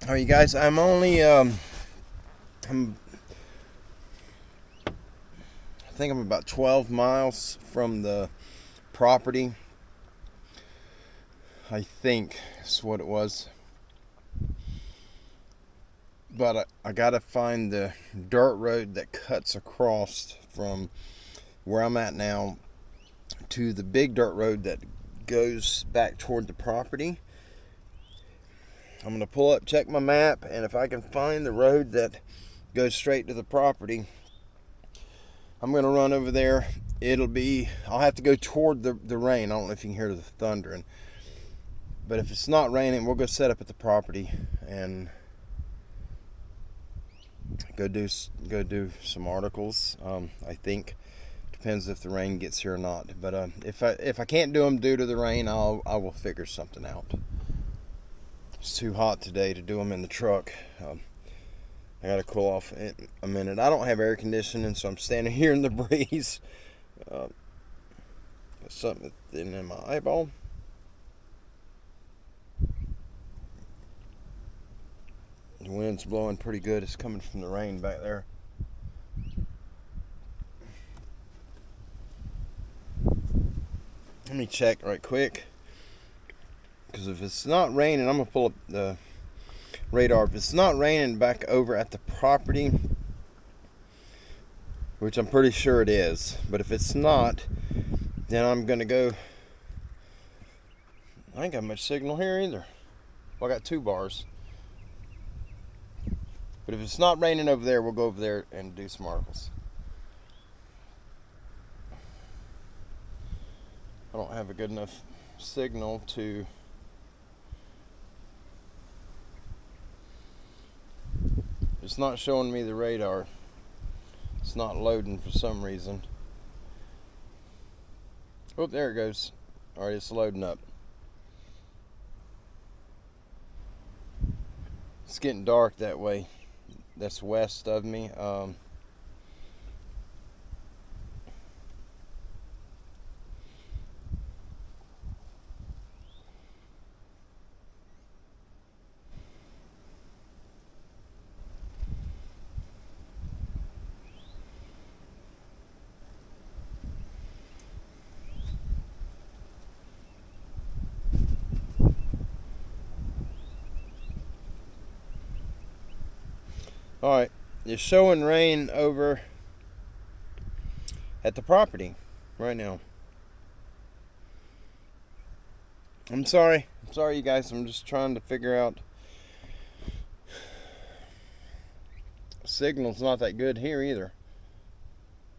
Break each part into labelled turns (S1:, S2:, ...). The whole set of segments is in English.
S1: All right, you guys, I'm only I think I'm about 12 miles from the property. I think that's what it was. But I gotta find the dirt road that cuts across from where I'm at now to the big dirt road that goes back toward the property. I'm gonna pull up, check my map, and if I can find the road that goes straight to the property, I'm gonna run over there. I'll have to go toward the rain. I don't know if you can hear the thundering. But if it's not raining, we'll go set up at the property and go do some articles. I think depends if the rain gets here or not. But if I can't do them due to the rain, I will figure something out. It's too hot today to do them in the truck. I gotta cool off a minute. I don't have air conditioning, so I'm standing here in the breeze. Got something in my eyeball. The wind's blowing pretty good. It's coming from the rain back there. Let me check right quick. Because if it's not raining, I'm going to pull up the radar. If it's not raining back over at the property, which I'm pretty sure it is, but if it's not, then I'm going to go. I ain't got much signal here either. Well, I got 2 bars. But if it's not raining over there, we'll go over there and do some articles. I don't have a good enough signal to... It's not showing me the radar. It's not loading for some reason. Oh, there it goes. Alright, it's loading up. It's getting dark that way. That's west of me. Alright, it's showing rain over at the property right now. I'm sorry you guys, I'm just trying to figure out. Signal's not that good here either.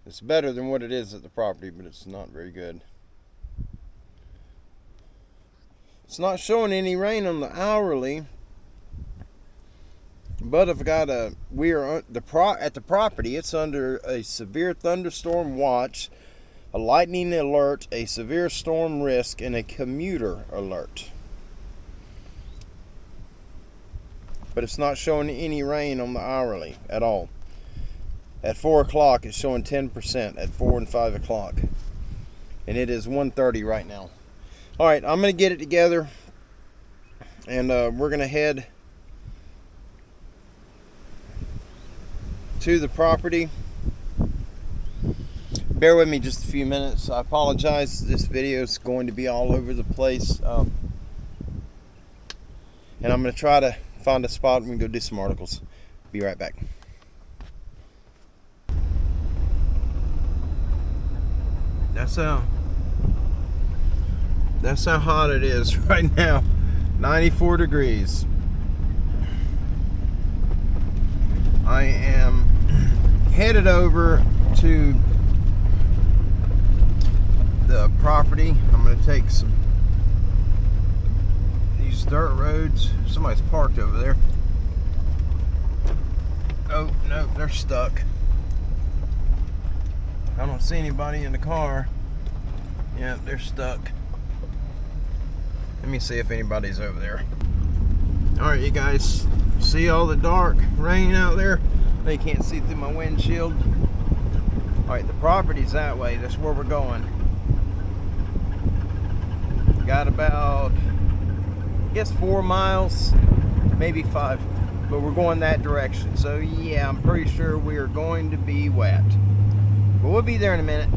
S1: It's better than what it is at the property, but it's not very good. It's not showing any rain on the hourly. But I've got at the property. It's under a severe thunderstorm watch, a lightning alert, a severe storm risk, and a commuter alert. But it's not showing any rain on the hourly at all. At 4 o'clock, it's showing 10% at 4 and 5 o'clock. And it is 1:30 right now. All right, I'm going to get it together. And we're going to head to the property. Bear with me just a few minutes. I apologize. This video is going to be all over the place. And I'm going to try to find a spot and we can go do some articles. Be right back. That's how hot it is right now. 94 degrees. I am headed over to the property. I'm going to take these dirt roads. Somebody's parked over there. Oh, no, they're stuck. I don't see anybody in the car. Yeah, they're stuck. Let me see if anybody's over there. Alright, you guys. See all the dark rain out there? They can't see through my windshield. Alright, the property's that way. That's where we're going. Got about, I guess, 4 miles, maybe 5. but we're going that direction. So yeah, I'm pretty sure we are going to be wet. But we'll be there in a minute.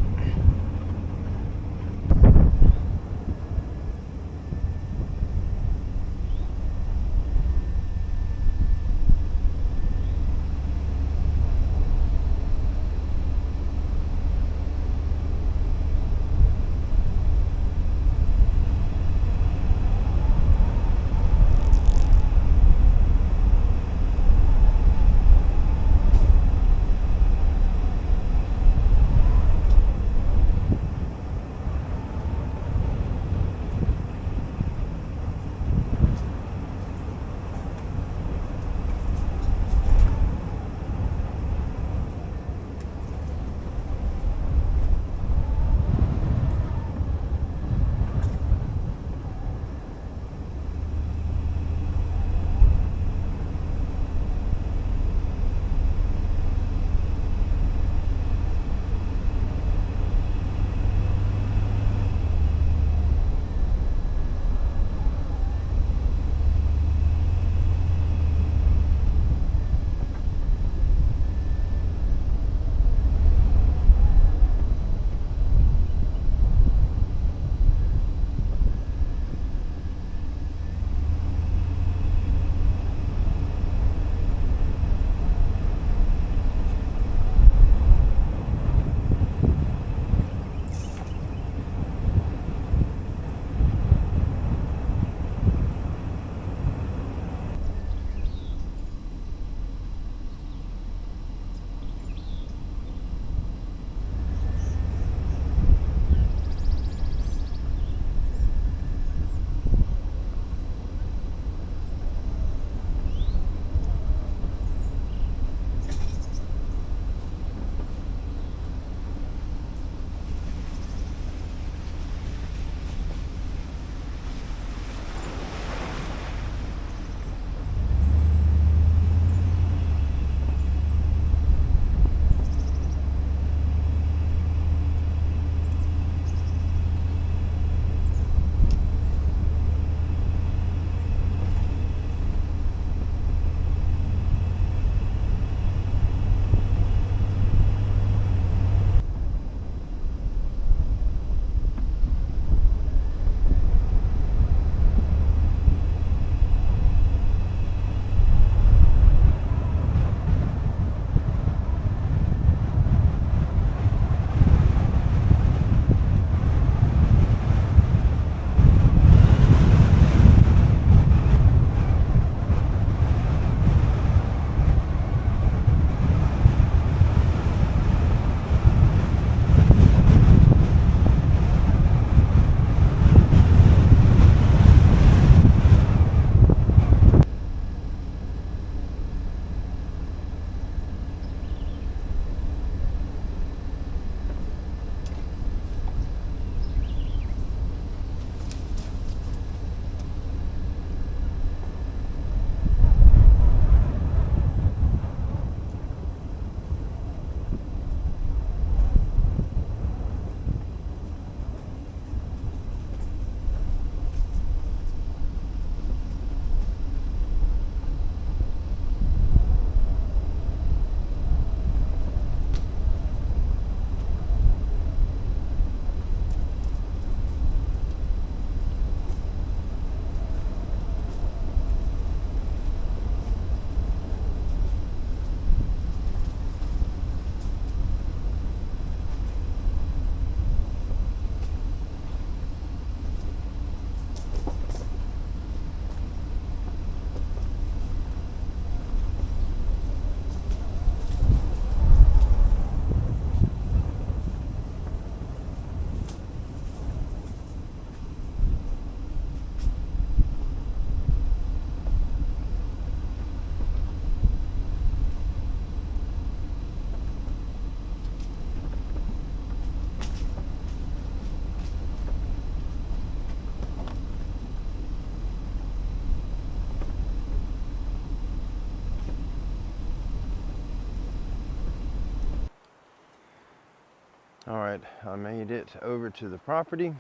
S1: All right, I made it over to the property.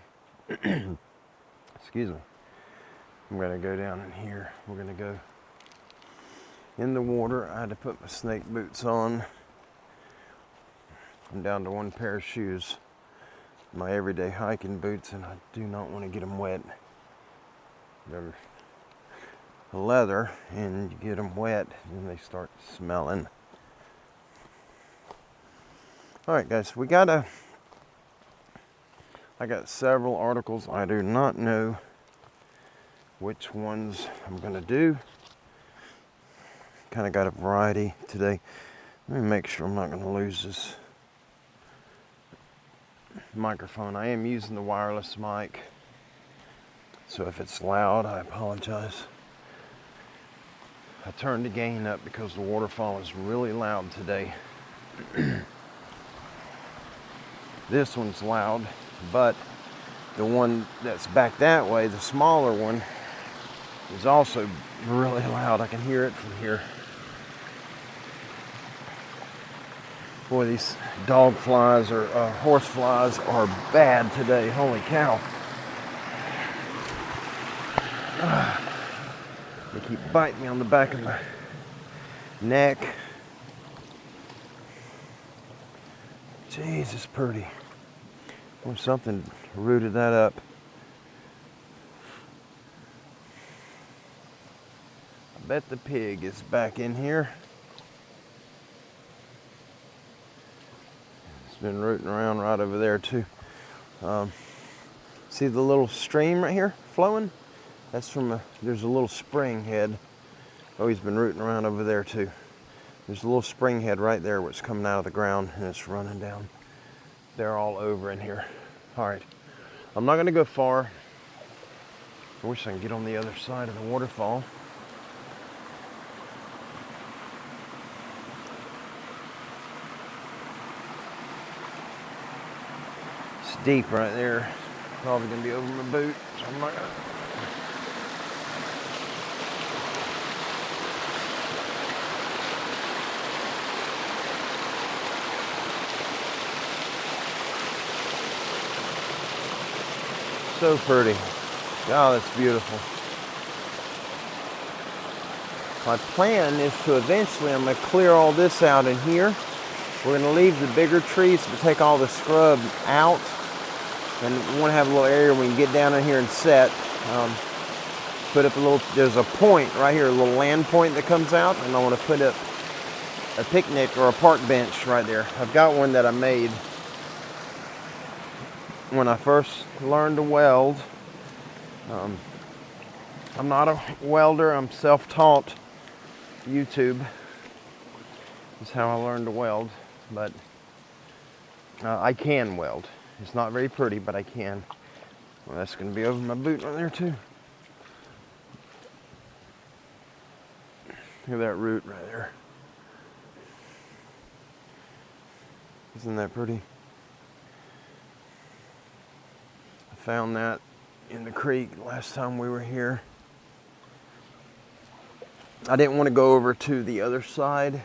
S1: Excuse me. I'm gonna go down in here. We're gonna go in the water. I had to put my snake boots on. I'm down to one pair of shoes, my everyday hiking boots, and I do not want to get them wet. They're leather, and you get them wet and they start smelling. All right, guys, I got several articles. I do not know which ones I'm gonna do. Kind of got a variety today. Let me make sure I'm not gonna lose this microphone. I am using the wireless mic, so if it's loud, I apologize. I turned the gain up because the waterfall is really loud today. This one's loud, but the one that's back that way, the smaller one, is also really loud. I can hear it from here. Boy, these dog flies or horse flies are bad today. Holy cow. They keep biting me on the back of my neck. Jeez, it's pretty. Or something rooted that up. I bet the pig is back in here. It's been rooting around right over there too. See the little stream right here flowing? That's from there's a little spring head. Oh, he's been rooting around over there too. There's a little spring head right there where it's coming out of the ground and it's running down. They're all over in here. All right, I'm not gonna go far. I wish I could get on the other side of the waterfall. It's deep right there. Probably gonna be over my boot, so I'm not gonna. So pretty. God, that's beautiful. My plan is to eventually, I'm going to clear all this out in here. We're going to leave the bigger trees to take all the scrub out. And we want to have a little area where we can get down in here and set. Put up a little, there's a point right here, a little land point that comes out. And I want to put up a picnic or a park bench right there. I've got one that I made when I first learned to weld. I'm not a welder, I'm self-taught. YouTube is how I learned to weld, but I can weld. It's not very pretty, but I can. Well, that's going to be over my boot right there too. Look at that root right there. Isn't that pretty? I found that in the creek last time we were here. I didn't want to go over to the other side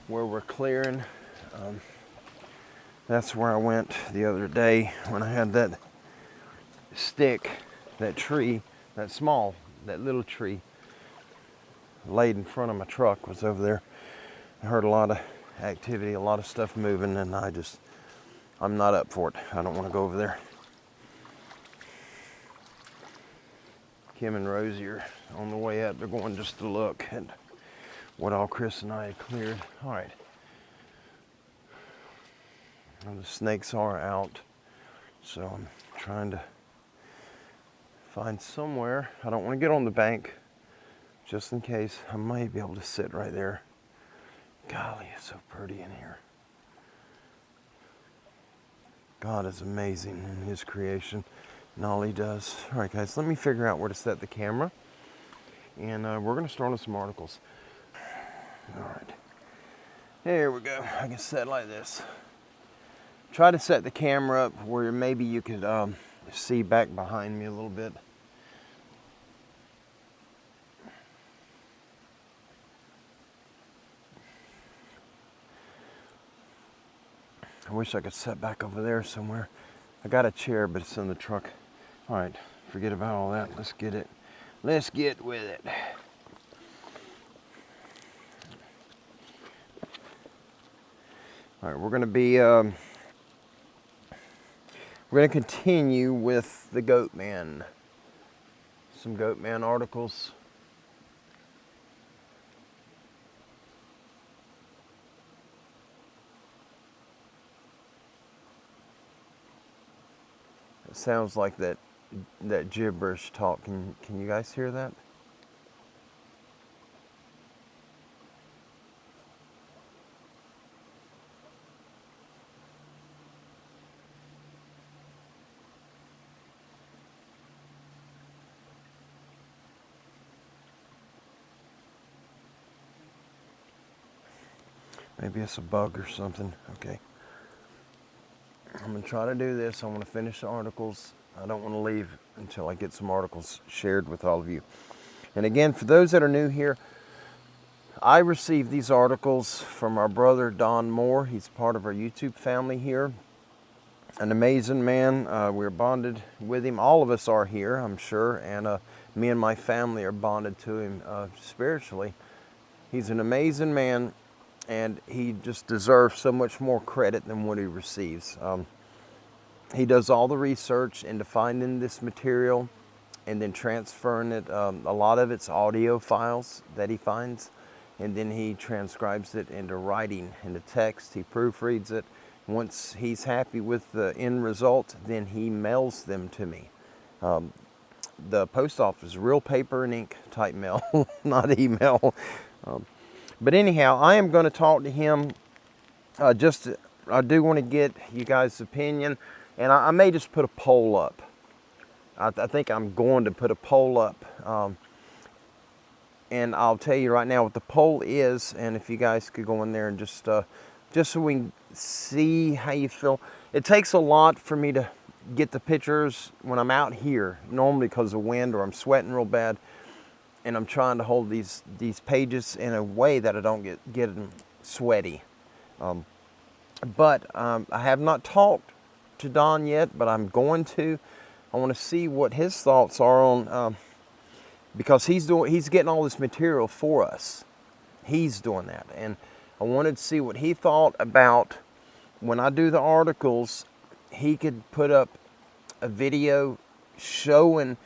S1: where we're clearing. That's where I went the other day when I had that stick, that tree, that little tree laid in front of my truck was over there. I heard a lot of activity, a lot of stuff moving, and I'm not up for it. I don't want to go over there. Kim and Rosie are on the way up. They're going just to look at what all Chris and I had cleared. All right. Well, the snakes are out, so I'm trying to find somewhere. I don't want to get on the bank, just in case. I might be able to sit right there. Golly, it's so pretty in here. God is amazing in His creation and all He does. All right, guys, let me figure out where to set the camera, and we're going to start on some articles. All right, here we go. I can set like this. Try to set the camera up where maybe you could see back behind me a little bit. I wish I could sit back over there somewhere. I got a chair, but it's in the truck. All right, forget about all that. Let's get it. let's get with it. All right, we're going to be we're going to continue with the Goatman. Some Goatman articles. It sounds like that gibberish talk. Can you guys hear that? Maybe it's a bug or something. Okay. I'm going to try to do this. I want to finish the articles. I don't want to leave until I get some articles shared with all of you. And again, for those that are new here, I received these articles from our brother Don Moore. He's part of our YouTube family here. An amazing man. We're bonded with him. All of us are here, I'm sure. And me and my family are bonded to him spiritually. He's an amazing man. And he just deserves so much more credit than what he receives. He does all the research into finding this material and then transferring it. A lot of it's audio files that he finds, and then he transcribes it into writing, into text. He proofreads it. Once he's happy with the end result, then he mails them to me. The post office, real paper and ink type mail, not email. But anyhow, I am going to talk to him. I do want to get you guys' opinion, and I may just put a poll up. I think I'm going to put a poll up, and I'll tell you right now what the poll is. And if you guys could go in there and just so we can see how you feel. It takes a lot for me to get the pictures when I'm out here, normally because of wind or I'm sweating real bad. And I'm trying to hold these pages in a way that I don't get them sweaty. But I have not talked to Don yet, but I'm going to. I want to see what his thoughts are on, because he's getting all this material for us. He's doing that, and I wanted to see what he thought about when I do the articles. He could put up a video showing,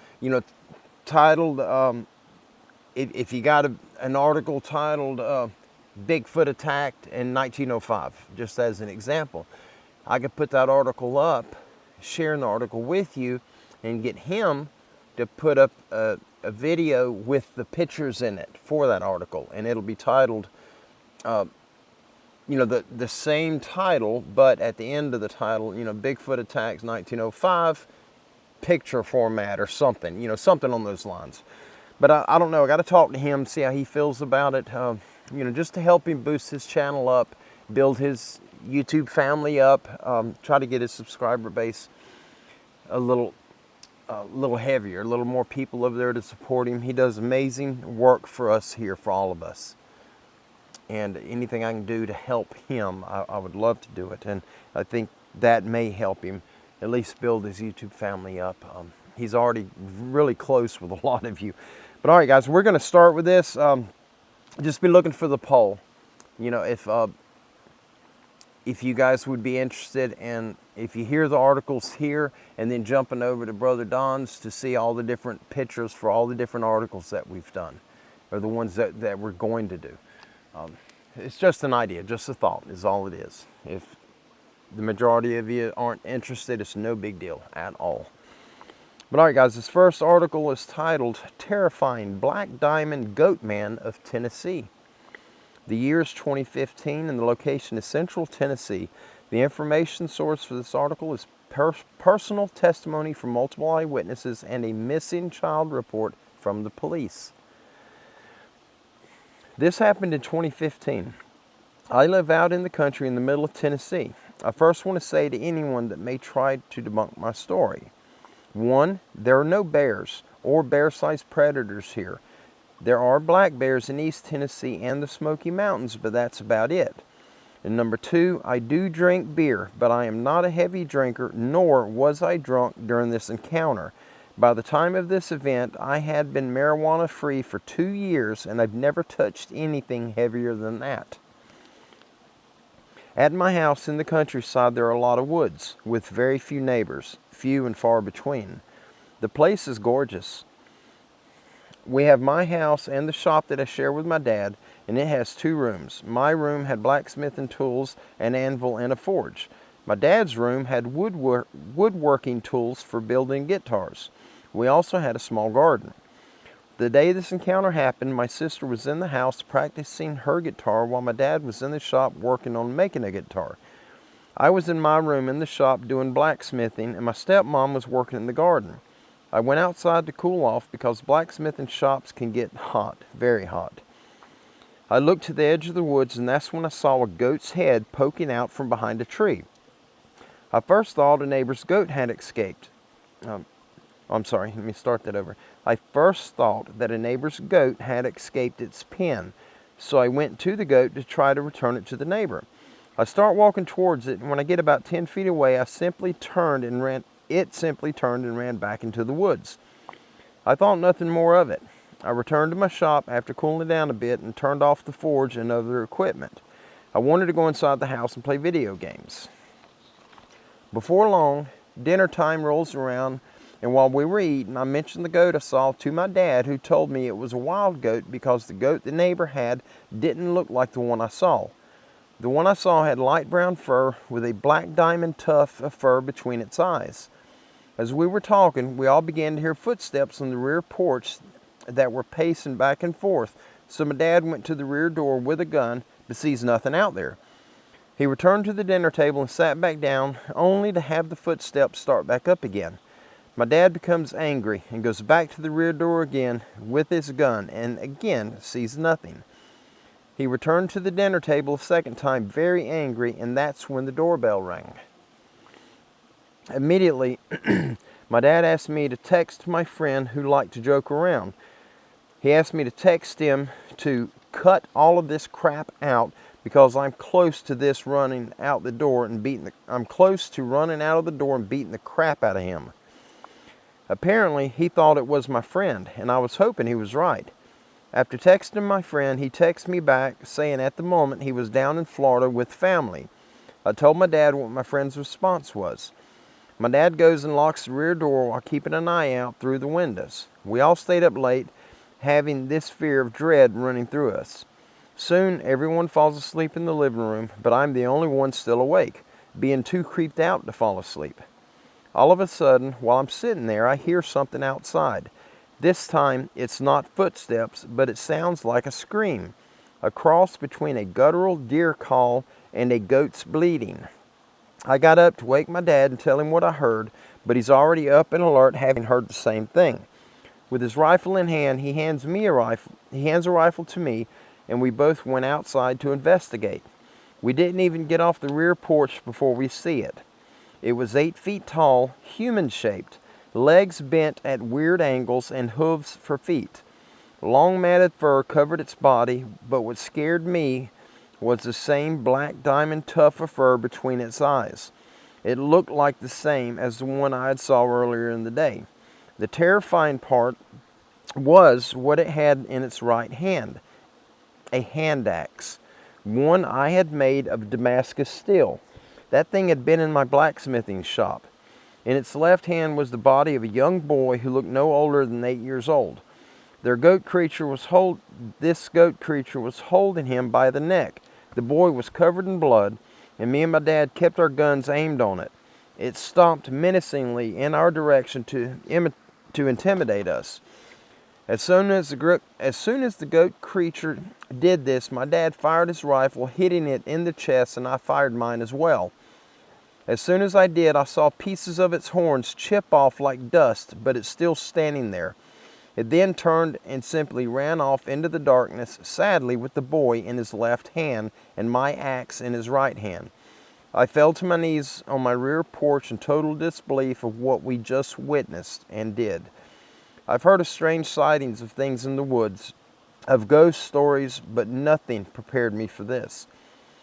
S1: titled. If you got an article titled Bigfoot Attacked in 1905, just as an example, I could put that article up, share the article with you, and get him to put up a video with the pictures in it for that article. And it'll be titled, the same title, but at the end of the title, Bigfoot Attacks 1905, picture format or something, something on those lines. But I don't know. I got to talk to him, see how he feels about it. Just to help him boost his channel up, build his YouTube family up, try to get his subscriber base a little heavier, a little more people over there to support him. He does amazing work for us here, for all of us. And anything I can do to help him, I would love to do it. And I think that may help him at least build his YouTube family up. He's already really close with a lot of you. But all right, guys, we're going to start with this. Just be looking for the poll. If you guys would be interested, and if you hear the articles here and then jumping over to Brother Don's to see all the different pictures for all the different articles that we've done, or the ones that we're going to do. It's just an idea, just a thought is all it is. If the majority of you aren't interested, it's no big deal at all. But all right, guys, this first article is titled Terrifying Black Diamond Goatman of Tennessee. The year is 2015 and the location is Central Tennessee. The information source for this article is personal testimony from multiple eyewitnesses and a missing child report from the police. This happened in 2015. I live out in the country in the middle of Tennessee. I first want to say to anyone that may try to debunk my story. 1, there are no bears or bear-sized predators here. There are black bears in East Tennessee and the Smoky Mountains, but that's about it. And number 2, I do drink beer, but I am not a heavy drinker, nor was I drunk during this encounter. By the time of this event, I had been marijuana free for 2 years, and I've never touched anything heavier than that. At my house in the countryside, there are a lot of woods, with very few neighbors, few and far between. The place is gorgeous. We have my house and the shop that I share with my dad, and it has 2 rooms. My room had blacksmithing tools, an anvil, and a forge. My dad's room had woodworking tools for building guitars. We also had a small garden. The day this encounter happened, my sister was in the house practicing her guitar while my dad was in the shop working on making a guitar. I was in my room in the shop doing blacksmithing, and my stepmom was working in the garden. I went outside to cool off because blacksmithing shops can get hot, very hot. I looked to the edge of the woods, and that's when I saw a goat's head poking out from behind a tree. I first thought a neighbor's goat had escaped. I first thought that a neighbor's goat had escaped its pen, so I went to the goat to try to return it to the neighbor. I start walking towards it, and when I get about 10 feet away, it simply turned and ran back into the woods. I thought nothing more of it. I returned to my shop after cooling down a bit and turned off the forge and other equipment. I wanted to go inside the house and play video games. Before long, dinner time rolls around, and while we were eating, I mentioned the goat I saw to my dad, who told me it was a wild goat because the goat the neighbor had didn't look like the one I saw. The one I saw had light brown fur with a black diamond tuft of fur between its eyes. As we were talking, we all began to hear footsteps on the rear porch that were pacing back and forth, so my dad went to the rear door with a gun, but sees nothing out there. He returned to the dinner table and sat back down, only to have the footsteps start back up again. My dad becomes angry and goes back to the rear door again with his gun and again sees nothing. He returned to the dinner table a second time very angry, and that's when the doorbell rang. Immediately, my dad asked me to text my friend who liked to joke around. He asked me to text him to cut all of this crap out because I'm close to running out the door and beating the crap out of him. Apparently, he thought it was my friend, and I was hoping he was right. After texting my friend, he texted me back saying at the moment he was down in Florida with family. I told my dad what my friend's response was. My dad goes and locks the rear door while keeping an eye out through the windows. We all stayed up late, having this fear of dread running through us. Soon, everyone falls asleep in the living room, but I'm the only one still awake, being too creeped out to fall asleep. All of a sudden, while I'm sitting there, I hear something outside. This time, it's not footsteps, but it sounds like a scream, a cross between a guttural deer call and a goat's bleating. I got up to wake my dad and tell him what I heard, but he's already up and alert, having heard the same thing. With his rifle in hand, he hands a rifle to me, and we both went outside to investigate. We didn't even get off the rear porch before we see it. It was 8 feet tall, human-shaped, legs bent at weird angles and hooves for feet. Long matted fur covered its body, but what scared me was the same black diamond tuft of fur between its eyes. It looked like the same as the one I had saw earlier in the day. The terrifying part was what it had in its right hand, a hand axe, one I had made of Damascus steel. That thing had been in my blacksmithing shop. In its left hand was the body of a young boy who looked no older than 8 years old. This goat creature was holding him by the neck. The boy was covered in blood, and me and my dad kept our guns aimed on it. It stomped menacingly in our direction to intimidate us. As soon as the goat creature did this, my dad fired his rifle, hitting it in the chest, and I fired mine as well. As soon as I did, I saw pieces of its horns chip off like dust, but it's still standing there. It then turned and simply ran off into the darkness, sadly with the boy in his left hand and my axe in his right hand. I fell to my knees on my rear porch in total disbelief of what we just witnessed and did. I've heard of strange sightings of things in the woods, of ghost stories, but nothing prepared me for this.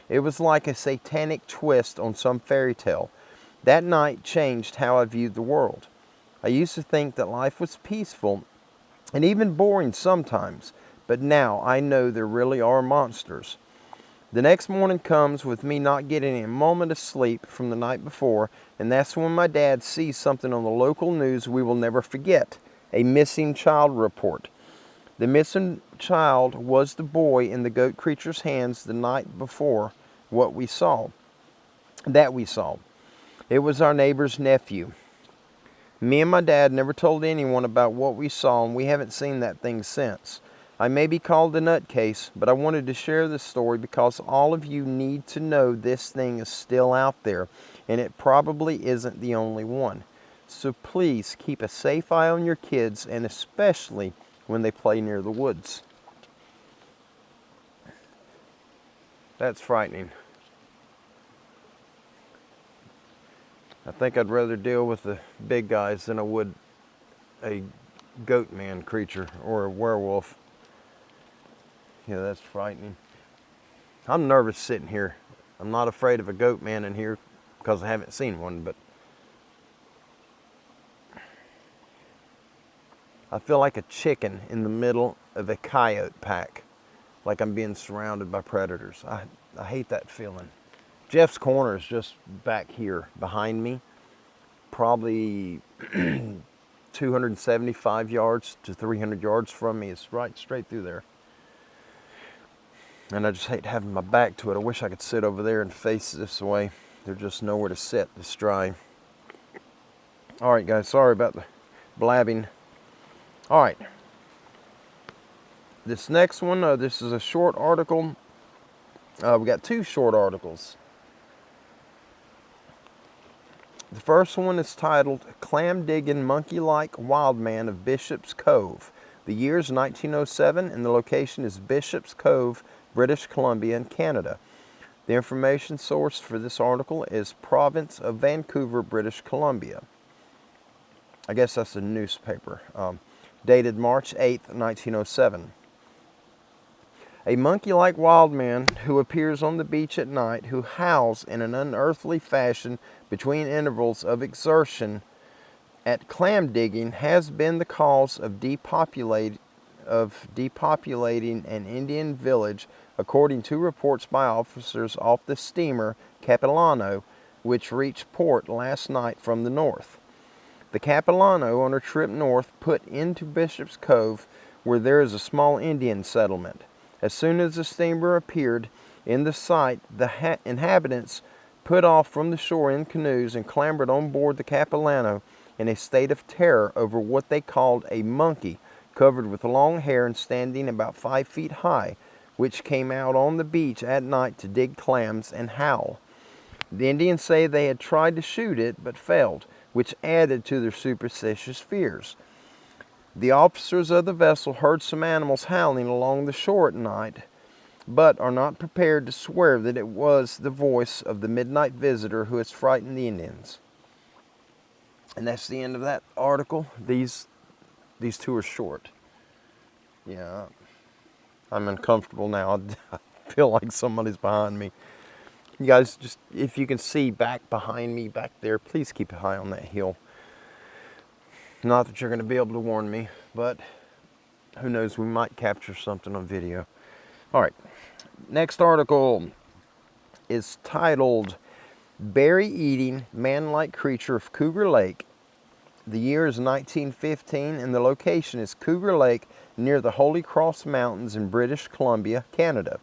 S1: It was like a satanic twist on some fairy tale. That night changed how I viewed the world. I used to think that life was peaceful and even boring sometimes, but now I know there really are monsters. The next morning comes with me not getting a moment of sleep from the night before, and that's when my dad sees something on the local news we will never forget, a missing child report. The missing child was the boy in the goat creature's hands the night before that we saw. It was our neighbor's nephew. Me and my dad never told anyone about what we saw, and we haven't seen that thing since. I may be called a nutcase, but I wanted to share this story because all of you need to know this thing is still out there, and it probably isn't the only one. So please keep a safe eye on your kids, and especially when they play near the woods. That's frightening. I think I'd rather deal with the big guys than I would a goat man creature or a werewolf. Yeah, that's frightening. I'm nervous sitting here. I'm not afraid of a goat man in here because I haven't seen one, but I feel like a chicken in the middle of a coyote pack, like I'm being surrounded by predators. I hate that feeling. Jeff's Corner is just back here behind me, probably 275 yards to 300 yards from me. It's right straight through there. And I just hate having my back to it. I wish I could sit over there and face this way. There's just nowhere to sit this dry. All right, guys, sorry about the blabbing. All right. This next one, this is a short article. We got two short articles. The first one is titled Clam Digging Monkey-Like Wildman of Bishop's Cove. The year is 1907 and the location is Bishop's Cove, British Columbia in Canada. The information source for this article is Province of Vancouver, British Columbia. I guess that's a newspaper. Dated March 8th, 1907. A monkey-like wild man who appears on the beach at night, who howls in an unearthly fashion between intervals of exertion at clam digging, has been the cause of depopulating an Indian village, according to reports by officers off the steamer Capilano, which reached port last night from the north. The Capilano, on her trip north, put into Bishop's Cove, where there is a small Indian settlement. As soon as the steamer appeared in the sight, the inhabitants put off from the shore in canoes and clambered on board the Capilano in a state of terror over what they called a monkey, covered with long hair and standing about 5 feet high, which came out on the beach at night to dig clams and howl. The Indians say they had tried to shoot it but failed, which added to their superstitious fears. The officers of the vessel heard some animals howling along the shore at night, but are not prepared to swear that it was the voice of the midnight visitor who has frightened the Indians. And that's the end of that article. These two are short. Yeah, I'm uncomfortable now. I feel like somebody's behind me. You guys, just if you can see back behind me back there, please keep an eye on that hill. Not that you're going to be able to warn me, but who knows, we might capture something on video. All right, next article is titled Berry-Eating Man-Like Creature of Cougar Lake. The year is 1915 and the location is Cougar Lake near the Holy Cross Mountains in British Columbia, Canada.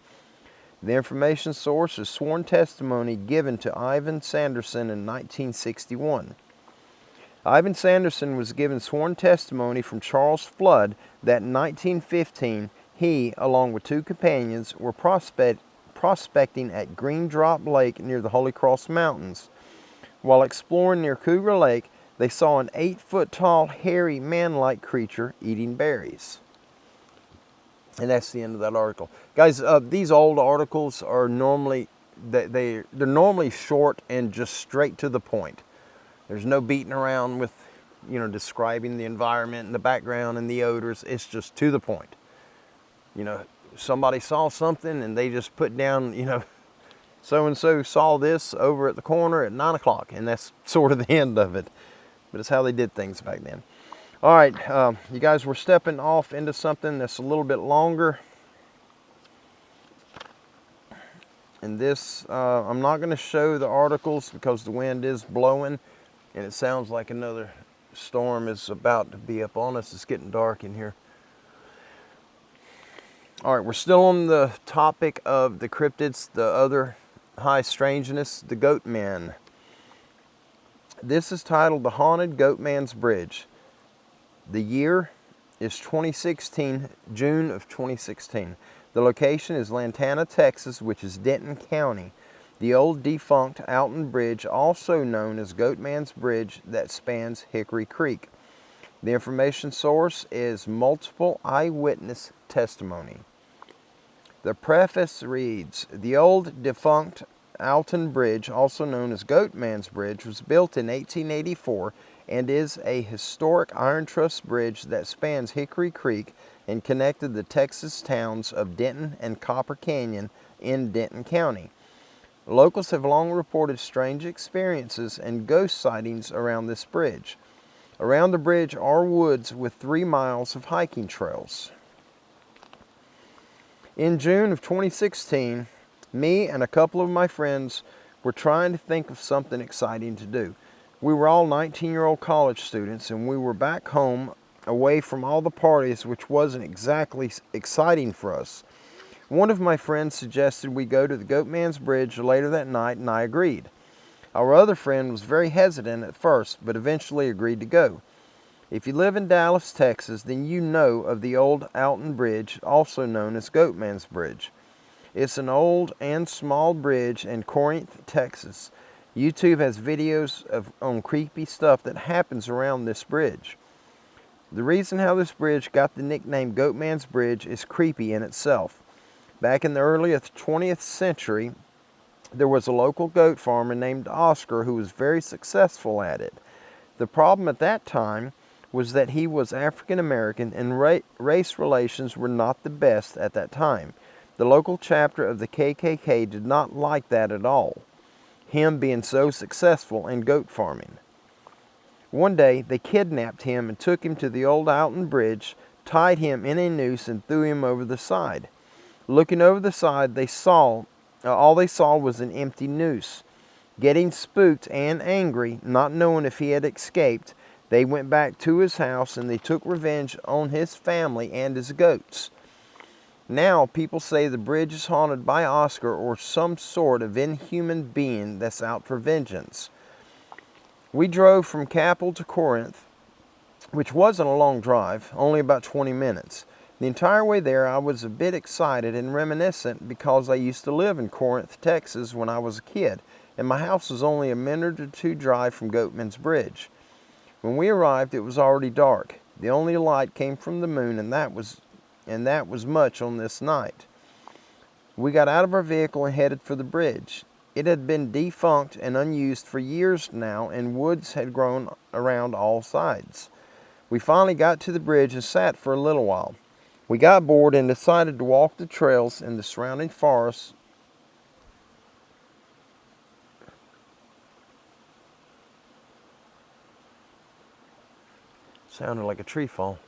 S1: The information source is sworn testimony given to Ivan Sanderson in 1961. Ivan Sanderson was given sworn testimony from Charles Flood that in 1915 he, along with two companions, were prospecting at Green Drop Lake near the Holy Cross Mountains. While exploring near Cougar Lake, they saw an 8-foot-tall, hairy, man-like creature eating berries. And that's the end of that article. Guys, these old articles are normally, they're normally short and just straight to the point. There's no beating around with, describing the environment and the background and the odors. It's just to the point. Somebody saw something and they just put down, so-and-so saw this over at the corner at 9 o'clock. And that's sort of the end of it. but it's how they did things back then. All right, you guys, we're stepping off into something that's a little bit longer. And this, I'm not going to show the articles because the wind is blowing and it sounds like another storm is about to be up on us. It's getting dark in here. All right, we're still on the topic of the cryptids, the other high strangeness, the Goatman. This is titled The Haunted Goatman's Bridge. The year is 2016, June of 2016. The location is Lantana, Texas, which is Denton County. The old defunct Alton Bridge, also known as Goatman's Bridge, that spans Hickory Creek. The information source is multiple eyewitness testimony. The preface reads, the old defunct Alton Bridge, also known as Goatman's Bridge, was built in 1884 and is a historic iron truss bridge that spans Hickory Creek and connected the Texas towns of Denton and Copper Canyon in Denton County. Locals have long reported strange experiences and ghost sightings around this bridge. Around the bridge are woods with 3 miles of hiking trails. In June of 2016, me and a couple of my friends were trying to think of something exciting to do. We were all 19-year-old college students, and we were back home away from all the parties, which wasn't exactly exciting for us. One of my friends suggested we go to the Goatman's Bridge later that night, and I agreed. Our other friend was very hesitant at first, but eventually agreed to go. If you live in Dallas, Texas, then you know of the old Alton Bridge, also known as Goatman's Bridge. It's an old and small bridge in Corinth, Texas. YouTube has videos on creepy stuff that happens around this bridge. The reason how this bridge got the nickname Goatman's Bridge is creepy in itself. Back in the early 20th century, there was a local goat farmer named Oscar who was very successful at it. The problem at that time was that he was African American and race relations were not the best at that time. The local chapter of the KKK did not like that at all, him being so successful in goat farming. One day, they kidnapped him and took him to the old Alton Bridge, tied him in a noose, and threw him over the side. Looking over the side, all they saw was an empty noose. Getting spooked and angry, not knowing if he had escaped, they went back to his house and they took revenge on his family and his goats. Now, people say the bridge is haunted by Oscar or some sort of inhuman being that's out for vengeance. We drove from Capel to Corinth, which wasn't a long drive, only about 20 minutes. The entire way there, I was a bit excited and reminiscent because I used to live in Corinth, Texas when I was a kid, and my house was only a minute or two drive from Goatman's Bridge. When we arrived, it was already dark. The only light came from the moon, and that was much on this night. We got out of our vehicle and headed for the bridge. It had been defunct and unused for years now, and woods had grown around all sides. We finally got to the bridge and sat for a little while. We got bored and decided to walk the trails in the surrounding forest. Sounded like a tree fall.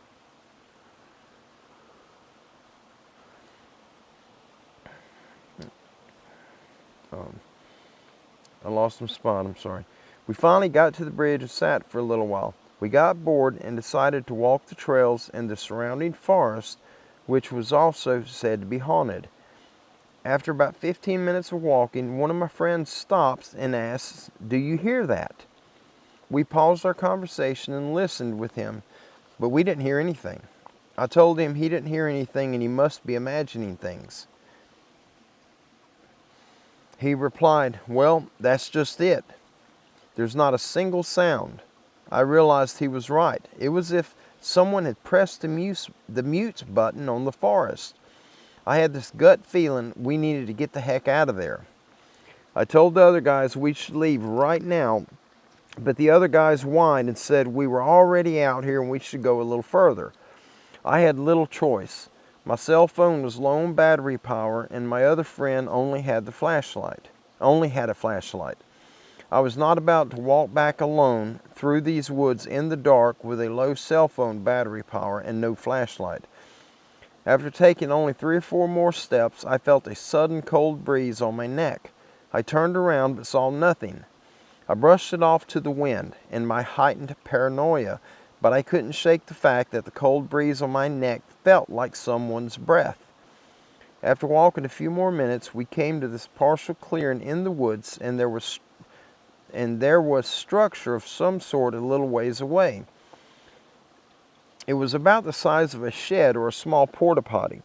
S1: I lost my spot, I'm sorry. We finally got to the bridge and sat for a little while. We got bored and decided to walk the trails in the surrounding forest, which was also said to be haunted. After about 15 minutes of walking, one of my friends stops and asks, "Do you hear that?" We paused our conversation and listened with him, but we didn't hear anything. I told him he didn't hear anything and he must be imagining things. He replied, "Well, that's just it. There's not a single sound." I realized he was right. It was as if someone had pressed the mute button on the forest. I had this gut feeling we needed to get the heck out of there. I told the other guys we should leave right now, but the other guys whined and said we were already out here and we should go a little further. I had little choice. My cell phone was low on battery power, and my other friend only had a flashlight. I was not about to walk back alone through these woods in the dark with a low cell phone battery power and no flashlight. After taking only 3 or 4 more steps, I felt a sudden cold breeze on my neck. I turned around but saw nothing. I brushed it off to the wind in my heightened paranoia, but I couldn't shake the fact that the cold breeze on my neck felt like someone's breath. After walking a few more minutes, we came to this partial clearing in the woods, and there was structure of some sort a little ways away. It was about the size of a shed or a small porta potty.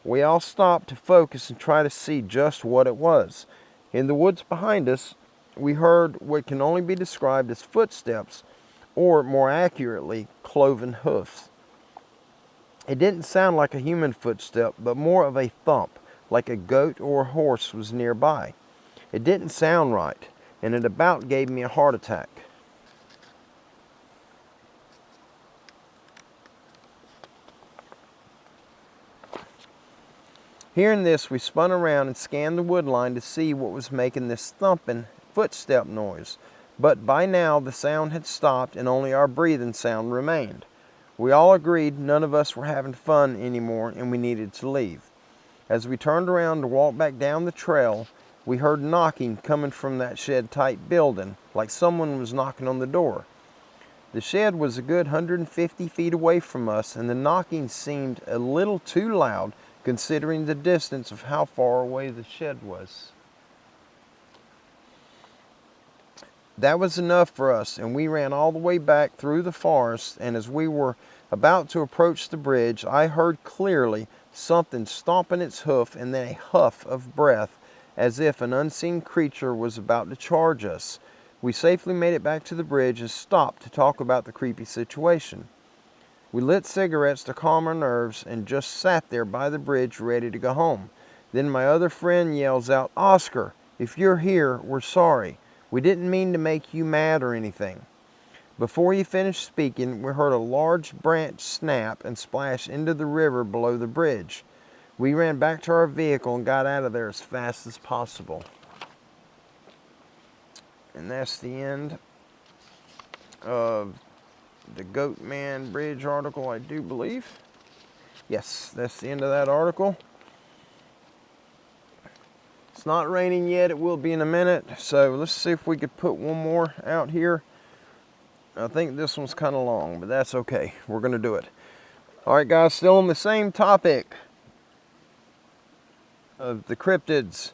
S1: We all stopped to focus and try to see just what it was. In the woods behind us, we heard what can only be described as footsteps, or more accurately, cloven hoofs. It didn't sound like a human footstep, but more of a thump, like a goat or a horse was nearby. It didn't sound right, and it about gave me a heart attack. Hearing this, we spun around and scanned the woodline to see what was making this thumping footstep noise. But by now the sound had stopped and only our breathing sound remained. We all agreed none of us were having fun anymore and we needed to leave. As we turned around to walk back down the trail, we heard knocking coming from that shed-type building, like someone was knocking on the door. The shed was a good 150 feet away from us, and the knocking seemed a little too loud considering the distance of how far away the shed was. That was enough for us, and we ran all the way back through the forest, and as we were about to approach the bridge, I heard clearly something stomping its hoof and then a huff of breath, as if an unseen creature was about to charge us. We safely made it back to the bridge and stopped to talk about the creepy situation. We lit cigarettes to calm our nerves and just sat there by the bridge ready to go home. Then my other friend yells out, "Oscar, if you're here, we're sorry. We didn't mean to make you mad or anything." Before he finished speaking, we heard a large branch snap and splash into the river below the bridge. We ran back to our vehicle and got out of there as fast as possible. And that's the end of the Goatman Bridge article, I do believe. Yes, that's the end of that article. It's not raining yet. It will be in a minute. So let's see if we could put one more out here. I think this one's kind of long, but that's okay. We're going to do it. All right, guys, still on the same topic of the cryptids.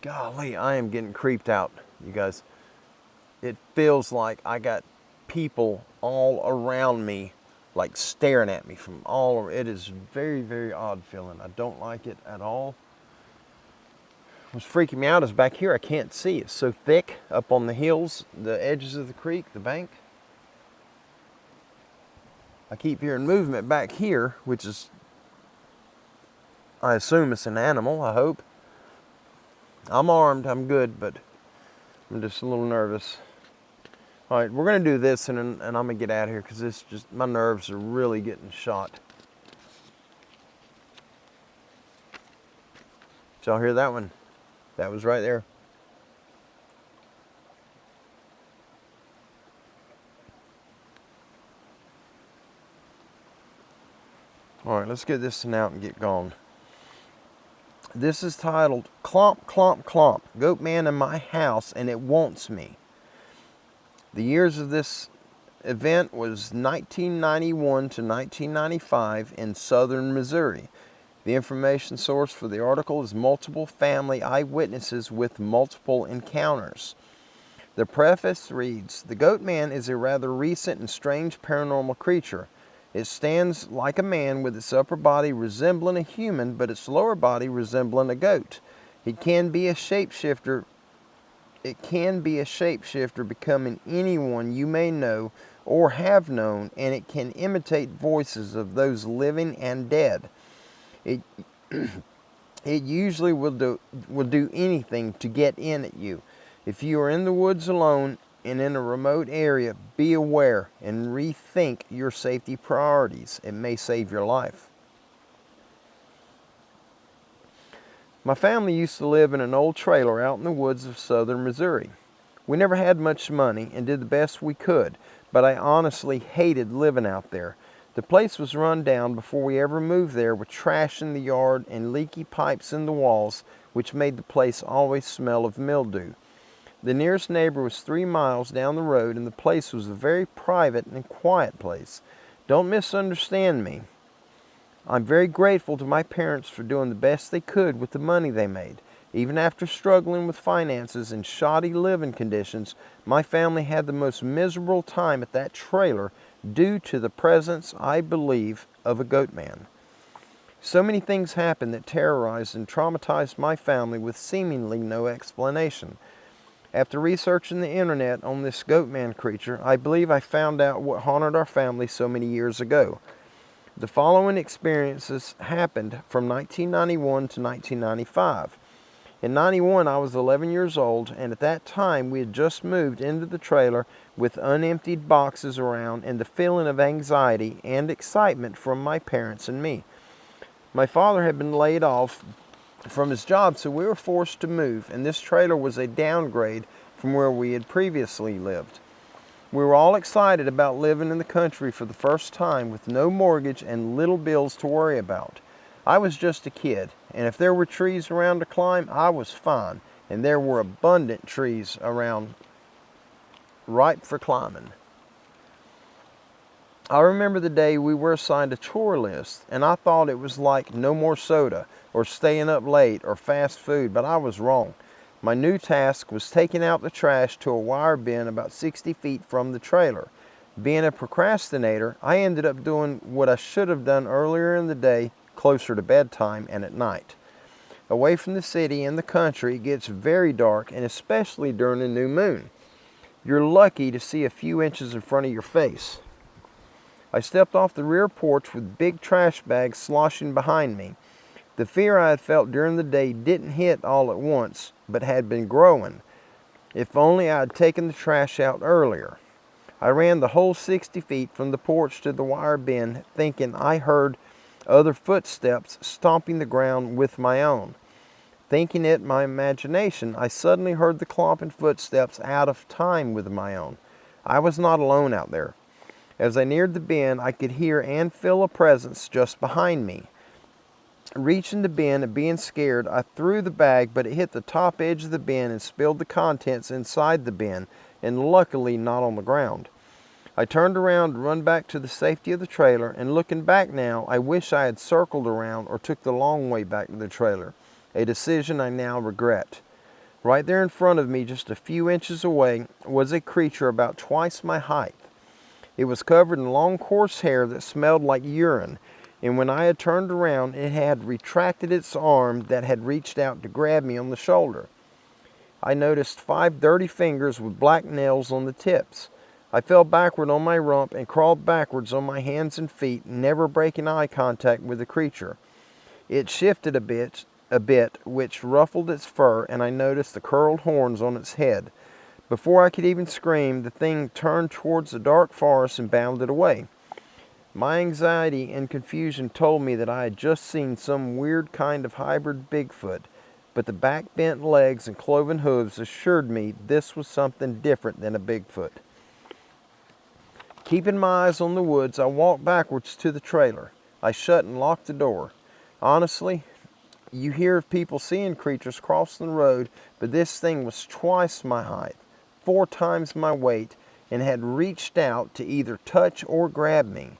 S1: Golly, I am getting creeped out, you guys. It feels like I got people all around me, like staring at me from all over. It is very, very odd feeling. I don't like it at all. What's freaking me out is back here I can't see. It's so thick up on the hills, the edges of the creek, the bank. I keep hearing movement back here, which is, I assume it's an animal, I hope. I'm armed, I'm good, but I'm just a little nervous. All right, we're gonna do this and I'm gonna get out of here because it's just, my nerves are really getting shot. Did y'all hear that one? That was right there. All right, let's get this one out and get gone. This is titled Clomp, Clomp, Clomp, Goatman in My House and It Wants Me. The years of this event was 1991 to 1995 in southern Missouri. The information source for the article is multiple family eyewitnesses with multiple encounters. The preface reads, "The Goatman is a rather recent and strange paranormal creature. It stands like a man with its upper body resembling a human, but its lower body resembling a goat. It can be a shapeshifter, becoming anyone you may know or have known, and it can imitate voices of those living and dead. It usually will do anything to get in at you. If you are in the woods alone and in a remote area, be aware and rethink your safety priorities. It may save your life."
S2: My family used to live in an old trailer out in the woods of southern Missouri. We never had much money and did the best we could, but I honestly hated living out there. The place was run down before we ever moved there, with trash in the yard and leaky pipes in the walls, which made the place always smell of mildew. The nearest neighbor was 3 miles down the road, and the place was a very private and quiet place. Don't misunderstand me. I'm very grateful to my parents for doing the best they could with the money they made. Even after struggling with finances and shoddy living conditions, my family had the most miserable time at that trailer due to the presence, I believe, of a goat man. So many things happened that terrorized and traumatized my family with seemingly no explanation. After researching the internet on this goat man creature, I believe I found out what haunted our family so many years ago. The following experiences happened from 1991 to 1995. In 91, I was 11 years old, and at that time we had just moved into the trailer with unemptied boxes around and the feeling of anxiety and excitement from my parents and me. My father had been laid off from his job, so we were forced to move, and this trailer was a downgrade from where we had previously lived. We were all excited about living in the country for the first time with no mortgage and little bills to worry about. I was just a kid, and if there were trees around to climb, I was fine, and there were abundant trees around ripe for climbing. I remember the day we were assigned a chore list, and I thought it was like no more soda, or staying up late, or fast food, but I was wrong. My new task was taking out the trash to a wire bin about 60 feet from the trailer. Being a procrastinator, I ended up doing what I should have done earlier in the day, closer to bedtime and at night. Away from the city and the country, it gets very dark, and especially during a new moon. You're lucky to see a few inches in front of your face. I stepped off the rear porch with big trash bags sloshing behind me. The fear I had felt during the day didn't hit all at once, but had been growing. If only I had taken the trash out earlier. I ran the whole 60 feet from the porch to the wire bin, thinking I heard other footsteps stomping the ground with my own. Thinking it my imagination, I suddenly heard the clomping footsteps out of time with my own. I was not alone out there. As I neared the bin, I could hear and feel a presence just behind me. Reaching the bin and being scared, I threw the bag, but it hit the top edge of the bin and spilled the contents inside the bin, and luckily not on the ground. I turned around to run back to the safety of the trailer, and looking back now, I wish I had circled around or took the long way back to the trailer, a decision I now regret. Right there in front of me, just a few inches away, was a creature about twice my height. It was covered in long coarse hair that smelled like urine, and when I had turned around, it had retracted its arm that had reached out to grab me on the shoulder. I noticed 5 dirty fingers with black nails on the tips. I fell backward on my rump and crawled backwards on my hands and feet, never breaking eye contact with the creature. It shifted a bit, which ruffled its fur, and I noticed the curled horns on its head. Before I could even scream, the thing turned towards the dark forest and bounded away. My anxiety and confusion told me that I had just seen some weird kind of hybrid Bigfoot, but the back-bent legs and cloven hooves assured me this was something different than a Bigfoot. Keeping my eyes on the woods, I walked backwards to the trailer. I shut and locked the door. Honestly, you hear of people seeing creatures crossing the road, but this thing was twice my height, 4 times my weight, and had reached out to either touch or grab me.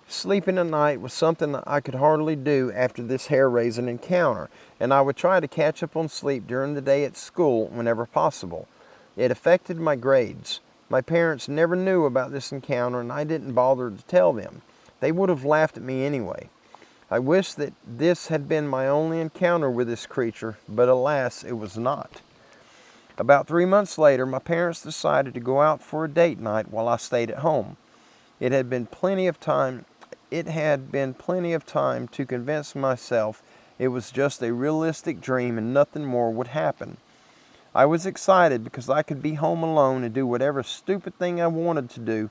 S2: Sleeping at night was something I could hardly do after this hair-raising encounter, and I would try to catch up on sleep during the day at school whenever possible. It affected my grades. My parents never knew about this encounter, and I didn't bother to tell them. They would have laughed at me anyway. I wish that this had been my only encounter with this creature, but alas, it was not. About 3 months later, my parents decided to go out for a date night while I stayed at home. It had been plenty of time to convince myself it was just a realistic dream and nothing more would happen. I was excited because I could be home alone and do whatever stupid thing I wanted to do,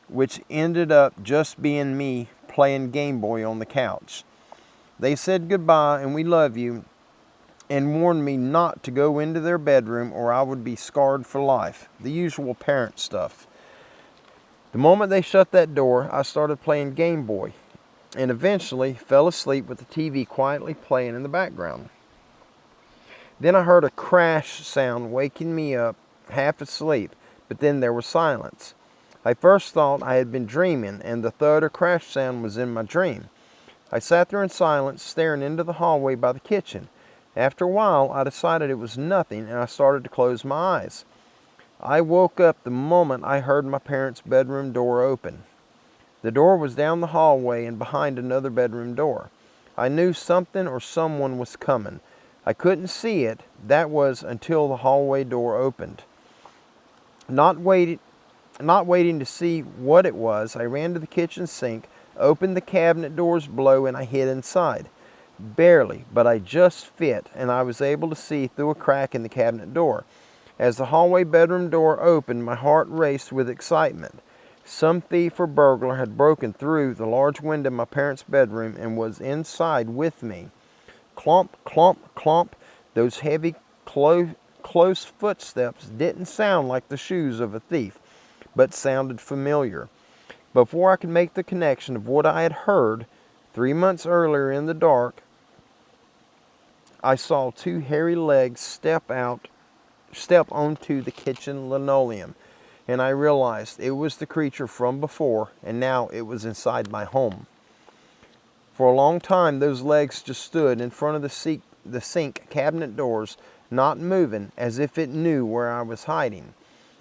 S2: which ended up just being me playing Game Boy on the couch. They said goodbye and we love you, and warned me not to go into their bedroom or I would be scarred for life. The usual parent stuff. The moment they shut that door, I started playing Game Boy and eventually fell asleep with the TV quietly playing in the background. Then I heard a crash sound waking me up, half asleep, but then there was silence. I first thought I had been dreaming and the thud or crash sound was in my dream. I sat there in silence, staring into the hallway by the kitchen. After a while, I decided it was nothing and I started to close my eyes. I woke up the moment I heard my parents' bedroom door open. The door was down the hallway and behind another bedroom door. I knew something or someone was coming. I couldn't see it. That was until the hallway door opened. Not waiting to see what it was, I ran to the kitchen sink, opened the cabinet doors below, and I hid inside. Barely, but I just fit, and I was able to see through a crack in the cabinet door. As the hallway bedroom door opened, my heart raced with excitement. Some thief or burglar had broken through the large window in my parents' bedroom and was inside with me. Clomp, clomp, clomp. Those heavy, close footsteps didn't sound like the shoes of a thief, but sounded familiar. Before I could make the connection of what I had heard, 3 months earlier in the dark, I saw two hairy legs step onto the kitchen linoleum, and I realized it was the creature from before, and now it was inside my home. For a long time, those legs just stood in front of the sink cabinet doors, not moving, as if it knew where I was hiding.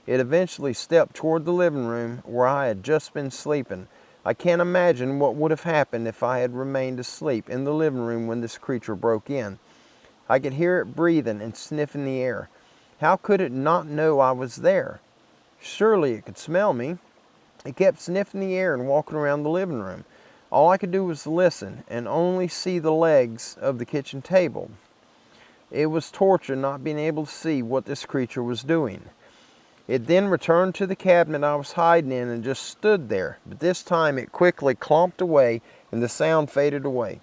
S2: It eventually stepped toward the living room where I had just been sleeping. I can't imagine what would have happened if I had remained asleep in the living room when this creature broke in. I could hear it breathing and sniffing the air. How could it not know I was there? Surely it could smell me. It kept sniffing the air and walking around the living room. All I could do was listen and only see the legs of the kitchen table. It was torture not being able to see what this creature was doing. It then returned to the cabinet I was hiding in and just stood there, but this time it quickly clomped away and the sound faded away.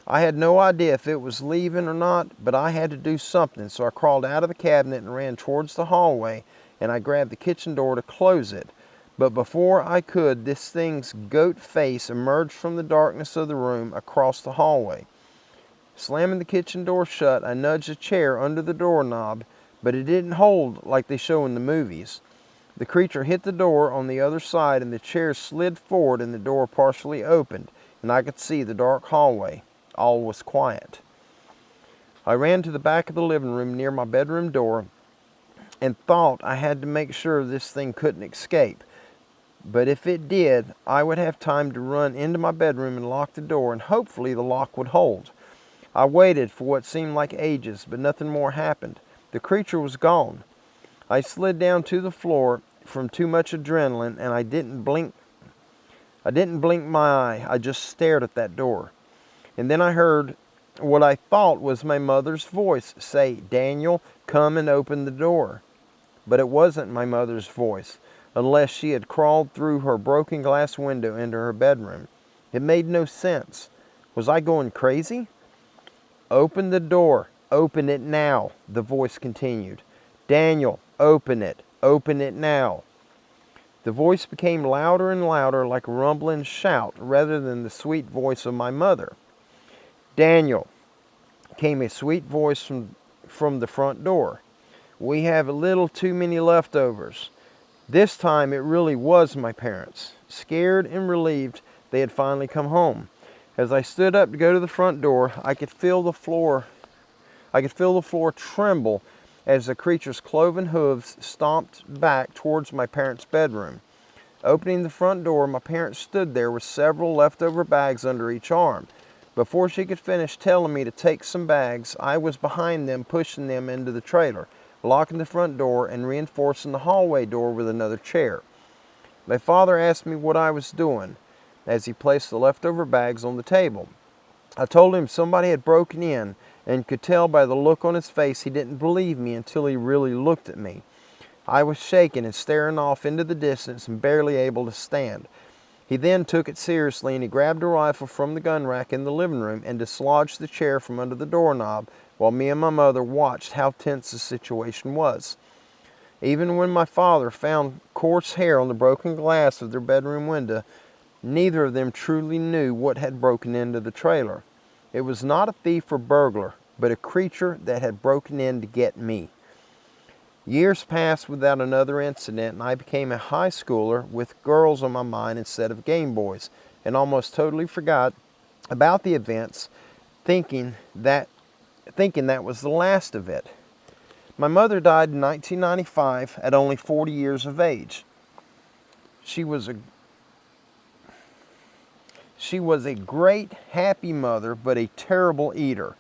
S2: I had no idea if it was leaving or not, but I had to do something, so I crawled out of the cabinet and ran towards the hallway, and I grabbed the kitchen door to close it. But before I could, this thing's goat face emerged from the darkness of the room across the hallway. Slamming the kitchen door shut, I nudged a chair under the doorknob, but it didn't hold like they show in the movies. The creature hit the door on the other side and the chair slid forward and the door partially opened, and I could see the dark hallway. All was quiet. I ran to the back of the living room near my bedroom door and thought I had to make sure this thing couldn't escape. But if it did, I would have time to run into my bedroom and lock the door, and hopefully the lock would hold. I waited for what seemed like ages, but nothing more happened. The creature was gone. I slid down to the floor from too much adrenaline, and I didn't blink my eye. I just stared at that door. And then I heard what I thought was my mother's voice say, "Daniel, come and open the door." But it wasn't my mother's voice, unless she had crawled through her broken glass window into her bedroom. It made no sense. Was I going crazy? "Open the door. Open it now," the voice continued. "Daniel, open it. Open it now." The voice became louder and louder, like a rumbling shout, rather than the sweet voice of my mother. "Daniel," came a sweet voice from the front door. "We have a little too many leftovers." This time it really was my parents. Scared and relieved, they had finally come home. As I stood up to go to the front door, I could feel the floor tremble as the creature's cloven hooves stomped back towards my parents' bedroom. Opening the front door, my parents stood there with several leftover bags under each arm. Before she could finish telling me to take some bags, I was behind them pushing them into the trailer, locking the front door and reinforcing the hallway door with another chair. My father asked me what I was doing as he placed the leftover bags on the table. I told him somebody had broken in and could tell by the look on his face he didn't believe me until he really looked at me. I was shaking and staring off into the distance and barely able to stand. He then took it seriously and he grabbed a rifle from the gun rack in the living room and dislodged the chair from under the doorknob while me and my mother watched how tense the situation was. Even when my father found coarse hair on the broken glass of their bedroom window, neither of them truly knew what had broken into the trailer. It was not a thief or burglar, but a creature that had broken in to get me. Years passed without another incident, and I became a high schooler with girls on my mind instead of Game Boys, and almost totally forgot about the events, thinking that was the last of it. My mother died in 1995 at only 40 years of age. She was a great, happy mother, but a terrible eater.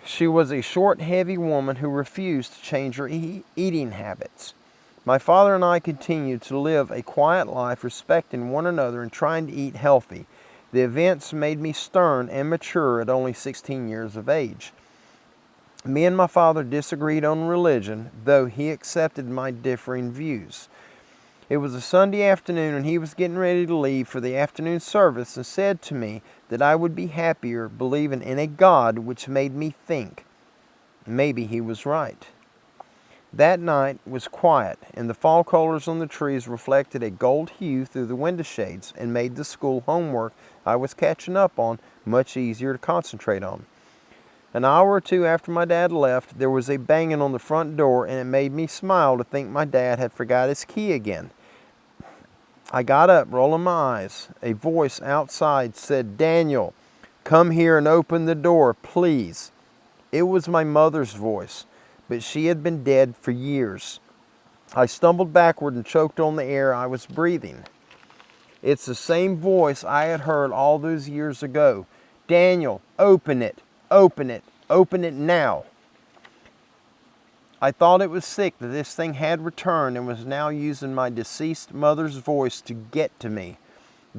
S2: She was a short, heavy woman who refused to change her eating habits. My father and I continued to live a quiet life, respecting one another and trying to eat healthy. The events made me stern and mature at only 16 years of age. Me and my father disagreed on religion, though he accepted my differing views. It was a Sunday afternoon and he was getting ready to leave for the afternoon service and said to me that I would be happier believing in a God, which made me think maybe he was right. That night was quiet and the fall colors on the trees reflected a gold hue through the window shades and made the school homework I was catching up on much easier to concentrate on. An hour or two after my dad left, there was a banging on the front door and it made me smile to think my dad had forgot his key again. I got up, rolling my eyes. A voice outside said, "Daniel, come here and open the door, please." It was my mother's voice, but she had been dead for years. I stumbled backward and choked on the air I was breathing. It's the same voice I had heard all those years ago. "Daniel, open it, open it, open it now." I thought it was sick that this thing had returned and was now using my deceased mother's voice to get to me.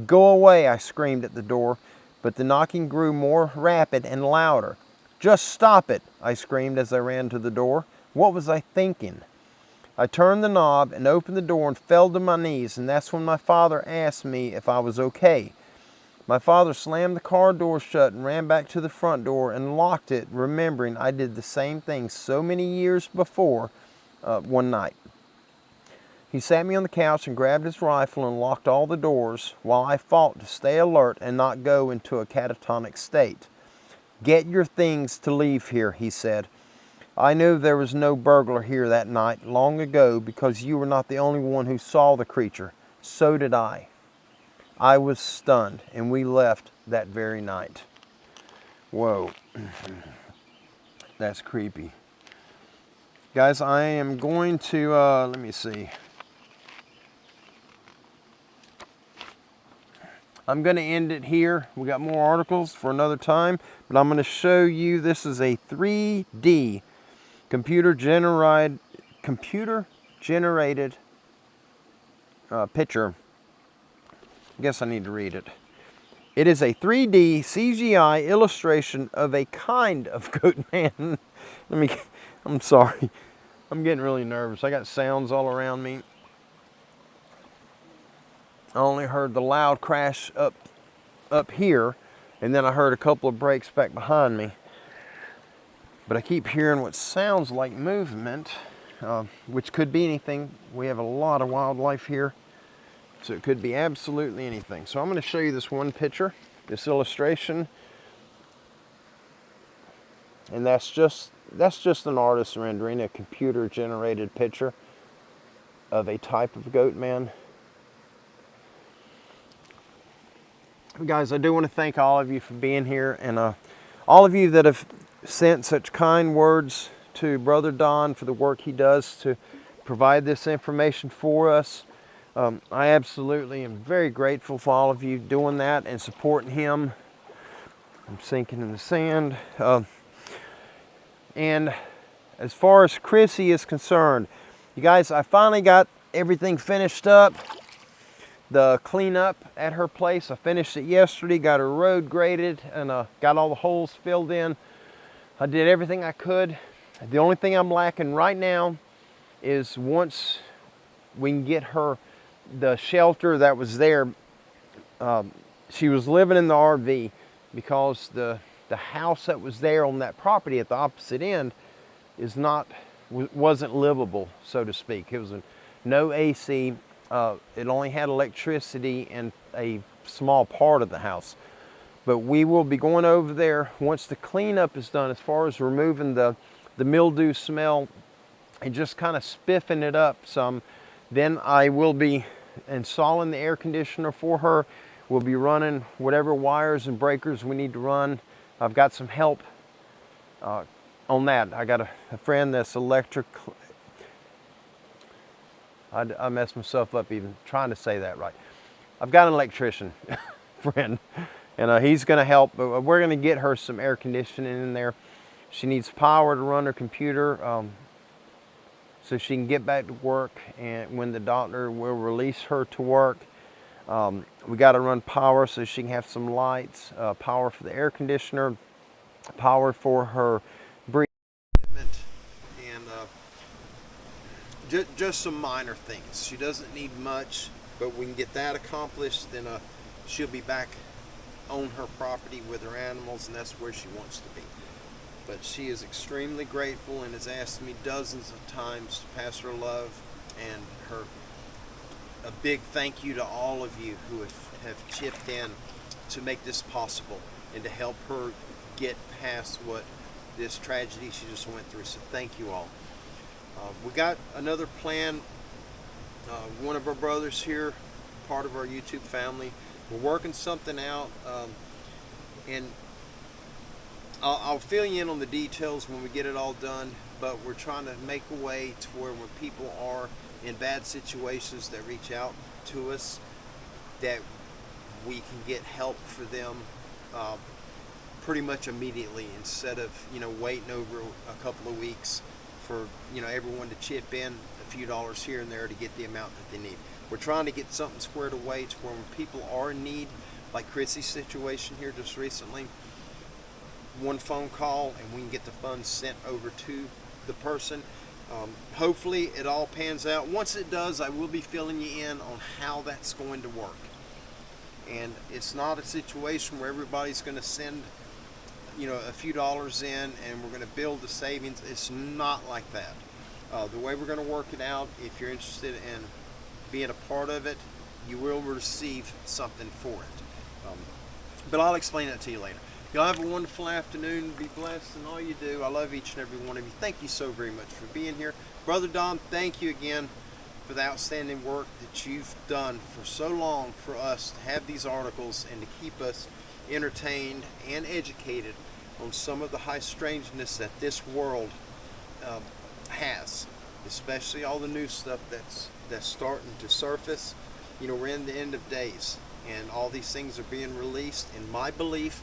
S2: "Go away," I screamed at the door, but the knocking grew more rapid and louder. "Just stop it," I screamed as I ran to the door. What was I thinking? I turned the knob and opened the door and fell to my knees, and that's when my father asked me if I was okay. My father slammed the car door shut and ran back to the front door and locked it, remembering I did the same thing so many years before one night. He sat me on the couch and grabbed his rifle and locked all the doors while I fought to stay alert and not go into a catatonic state. "Get your things to leave here," he said. "I knew there was no burglar here that night long ago because you were not the only one who saw the creature. So did I." I was stunned, and we left that very night. Whoa. That's creepy. Guys, I am going to, let me see. I'm going to end it here. We got more articles for another time, but I'm going to show you, this is a 3D computer generated picture. I guess I need to read it. It is a 3D CGI illustration of a kind of goat man. I'm sorry. I'm getting really nervous. I got sounds all around me. I only heard the loud crash up here, and then I heard a couple of brakes back behind me. But I keep hearing what sounds like movement, which could be anything. We have a lot of wildlife here. So it could be absolutely anything. So I'm going to show you this one picture, this illustration. And that's just an artist's rendering, a computer generated picture of a type of goat man. Guys, I do want to thank all of you for being here, and all of you that have sent such kind words to Brother Don for the work he does to provide this information for us. I absolutely am very grateful for all of you doing that and supporting him. I'm sinking in the sand. And as far as Chrissy is concerned, you guys, I finally got everything finished up. The cleanup at her place, I finished it yesterday, got her road graded, and got all the holes filled in. I did everything I could. The only thing I'm lacking right now is once we can get her the shelter that was there she was living in the RV because the house that was there on that property at the opposite end wasn't livable, so to speak. It was no AC. It only had electricity in a small part of the house. But we will be going over there once the cleanup is done, as far as removing the mildew smell and just kind of spiffing it up some. Then I will be installing the air conditioner for her. We'll be running whatever wires and breakers we need to run. I've got some help on that. I got a friend that's electric. I messed myself up even trying to say that right. I've got an electrician friend, and he's going to help. But we're going to get her some air conditioning in there. She needs power to run her computer, so she can get back to work, and when the doctor will release her to work. We got to run power so she can have some lights, power for the air conditioner, power for her breathing equipment, and just some minor things. She doesn't need much, but we can get that accomplished, then she'll be back on her property with her animals, and that's where she wants to be. But she is extremely grateful and has asked me dozens of times to pass her love and a big thank you to all of you who have chipped in to make this possible and to help her get past what this tragedy she just went through. So thank you all. We got another plan. One of our brothers here, part of our YouTube family, we're working something out, and I'll fill you in on the details when we get it all done, but we're trying to make a way to where when people are in bad situations that reach out to us, that we can get help for them pretty much immediately, instead of waiting over a couple of weeks for everyone to chip in a few dollars here and there to get the amount that they need. We're trying to get something squared away to where when people are in need, like Chrissy's situation here just recently, one phone call and we can get the funds sent over to the person. Hopefully it all pans out. Once it does, I will be filling you in on how that's going to work. And it's not a situation where everybody's going to send a few dollars in and we're going to build the savings. It's not like that. The way we're going to work it out, if you're interested in being a part of it, you will receive something for it. But I'll explain that to you later. Y'all have a wonderful afternoon. Be blessed in all you do. I love each and every one of you. Thank you so very much for being here. Brother Don, thank you again for the outstanding work that you've done for so long for us to have these articles and to keep us entertained and educated on some of the high strangeness that this world has, especially all the new stuff that's starting to surface. We're in the end of days, and all these things are being released. In my belief,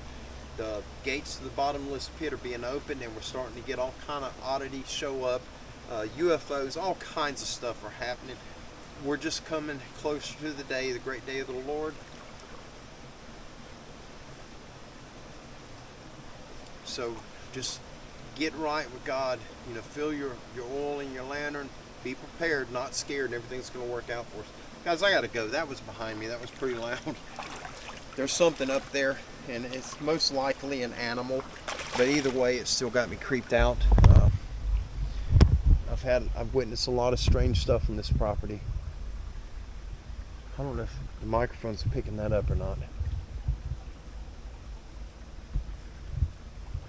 S2: the gates to the bottomless pit are being opened, and we're starting to get all kind of oddities show up, UFOs, all kinds of stuff are happening. We're just coming closer to the day, the great day of the Lord. So just get right with God. Fill your oil in your lantern. Be prepared, not scared, and everything's going to work out for us. Guys, I got to go. That was behind me. That was pretty loud. There's something up there, and it's most likely an animal, but either way, it still got me creeped out. I've witnessed a lot of strange stuff on this property. I don't know if the microphone's picking that up or not.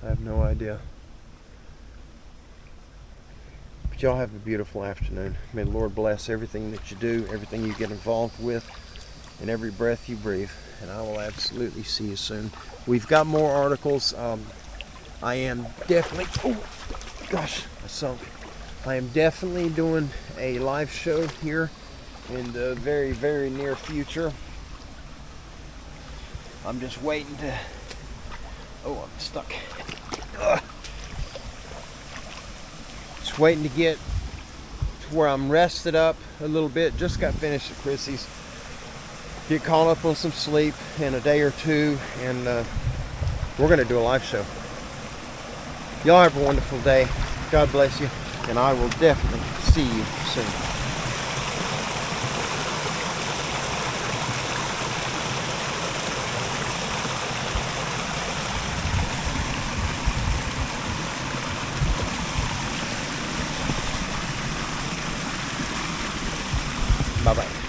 S2: I have no idea. But y'all have a beautiful afternoon. May the Lord bless everything that you do, everything you get involved with, and every breath you breathe. And I will absolutely see you soon. We've got more articles. I am definitely, oh gosh, I sunk. I am definitely doing a live show here in the very, very near future. I'm just waiting to, oh, I'm stuck. Ugh. Just waiting to get to where I'm rested up a little bit. Just got finished at Chrissy's. Get caught up on some sleep in a day or two, and we're going to do a live show. Y'all have a wonderful day. God bless you, and I will definitely see you soon.
S1: Bye-bye.